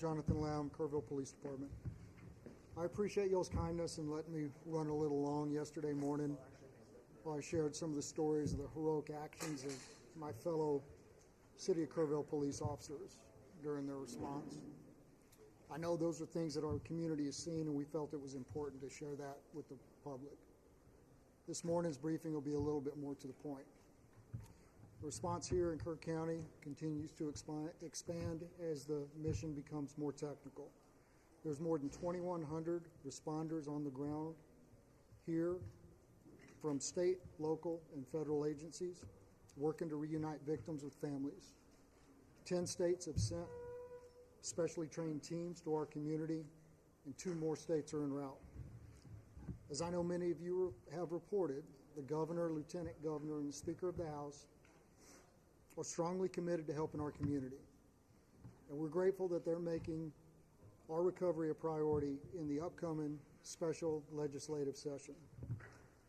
Jonathan Lamb, Kerrville Police Department. I appreciate y'all's kindness in letting me run a little long yesterday morning while I shared some of the stories of the heroic actions of my fellow City of Kerrville police officers during their response. I know those are things that our community has seen, and we felt it was important to share that with the public. This morning's briefing will be a little bit more to the point. The response here in Kerr County continues to expand as the mission becomes more technical. There's more than 2,100 responders on the ground here from state, local, and federal agencies working to reunite victims with families. 10 states have sent specially trained teams to our community, and 2 more states are en route. As I know many of you have reported, the governor, lieutenant governor, and the Speaker of the House are strongly committed to helping our community. And we're grateful that they're making our recovery a priority in the upcoming special legislative session.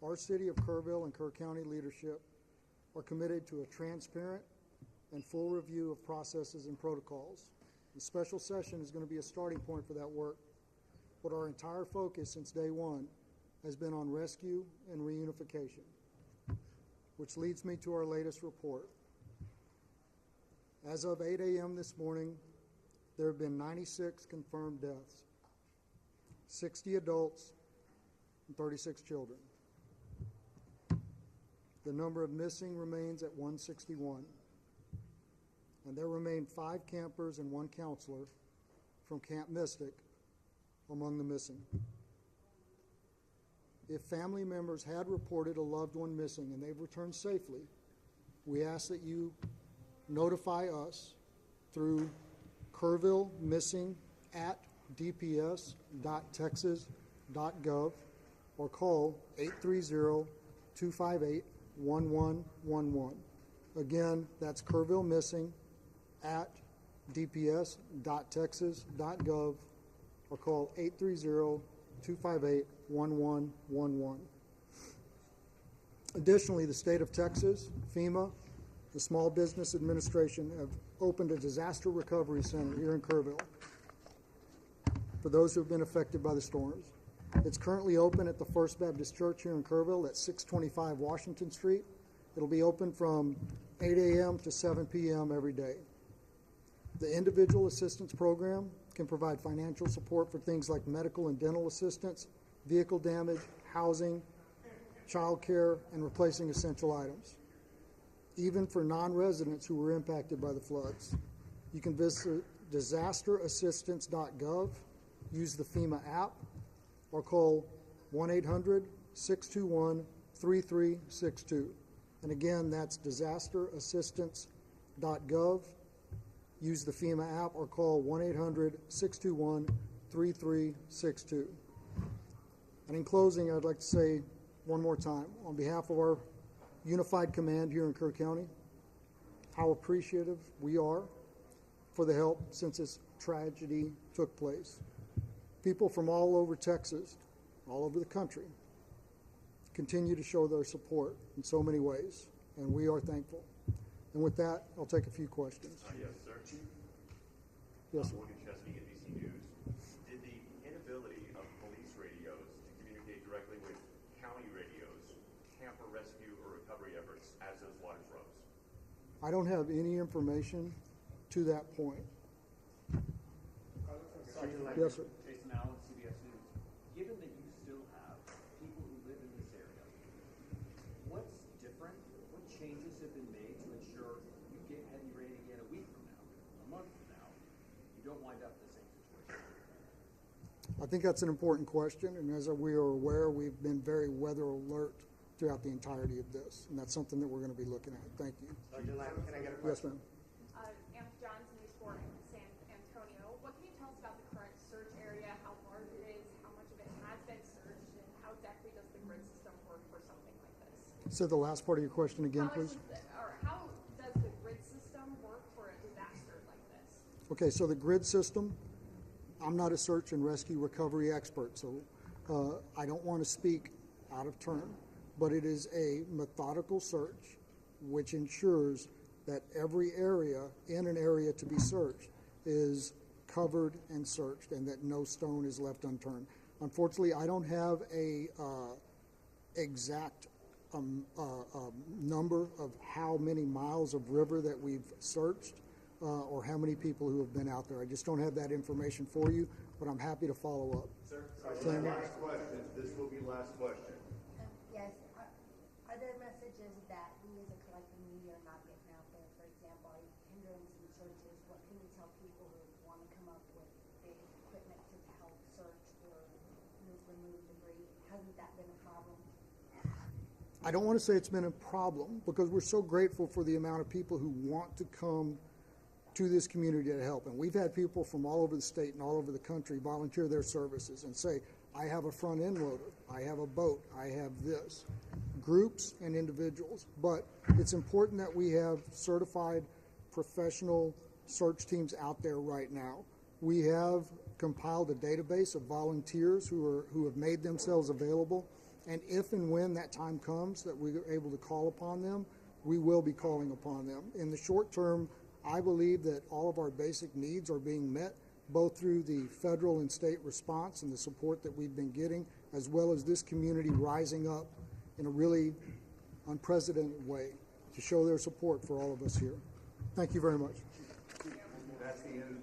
Our City of Kerrville and Kerr County leadership are committed to a transparent and full review of processes and protocols. The special session is going to be a starting point for that work, but our entire focus since day one has been on rescue and reunification, which leads me to our latest report. As of 8 a.m. this morning, there have been 96 confirmed deaths, 60 adults, and 36 children. The number of missing remains at 161, and there remain 5 campers and 1 counselor from Camp Mystic among the missing. If family members had reported a loved one missing and they've returned safely, we ask that you notify us through kerrville-missing@dps.texas.gov or call 830-258-1111. Again, that's kerrville-missing@dps.texas.gov or call 830-258-1111. Additionally, the state of Texas, FEMA, the Small Business Administration have opened a disaster recovery center here in Kerrville for those who have been affected by the storms. It's currently open at the First Baptist Church here in Kerrville at 625 Washington Street. It'll be open from 8 a.m. to 7 p.m. every day. The Individual Assistance Program can provide financial support for things like medical and dental assistance, vehicle damage, housing, child care, and replacing essential items, even for non-residents who were impacted by the floods. You can visit disasterassistance.gov, use the FEMA app, or call 1-800-621-3362. And again, that's disasterassistance.gov, use the FEMA app, or call 1-800-621-3362. And in closing, I'd like to say one more time, on behalf of our Unified Command here in Kerr County, how appreciative we are for the help since this tragedy took place. People from all over Texas, all over the country, continue to show their support in so many ways, and we are thankful. And with that, I'll take a few questions. Yes, sir. Yes, sir. Morgan Chesney, NBC News. Did the inability of police radios to communicate directly with county radios hamper rescue or recovery efforts as those waters rose? I don't have any information to that point. Yes, sir. Jason Allen, CBS News. Given that you still have people who live in this area, what's different? What changes have been made to ensure you get heavy rain again a week from now, a month from now, you don't wind up in the same situation? I think that's an important question, and as we are aware, we've been very weather alert throughout the entirety of this, and that's something that we're going to be looking at. Thank you. Sergeant Lamb, can I get a Yes, question? ma'am. Amp Johns, News 4 in San Antonio. What can you tell us about the current search area, how large it is, how much of it has been searched, and how exactly does the grid system work for something like this? So the last part of your question again, please. How does the grid system work for a disaster like this? Okay, so the grid system, I'm not a search and rescue recovery expert, so I don't want to speak out of turn, but it is a methodical search which ensures that every area in an area to be searched is covered and searched, and that no stone is left unturned. Unfortunately, I don't have a exact number of how many miles of river that we've searched or how many people who have been out there. I just don't have that information for you, but I'm happy to follow up. Sir, Sam? last question. This will be last question. Yes, are there messages that we as a collective media are not getting out there? For example, are you hindering some searches? What can you tell people who want to come up with the equipment to help search or remove debris? Hasn't that been a problem? I don't want to say it's been a problem because we're so grateful for the amount of people who want to come to this community to help. And we've had people from all over the state and all over the country volunteer their services and say, I have a front end loader, I have a boat, I have this. Groups and individuals. But it's important that we have certified professional search teams out there right now. We have compiled a database of volunteers who have made themselves available. And if and when that time comes that we are able to call upon them, we will be calling upon them. In the short term, I believe that all of our basic needs are being met, both through the federal and state response and the support that we've been getting, as well as this community rising up in a really unprecedented way to show their support for all of us here. Thank you very much. That's the end.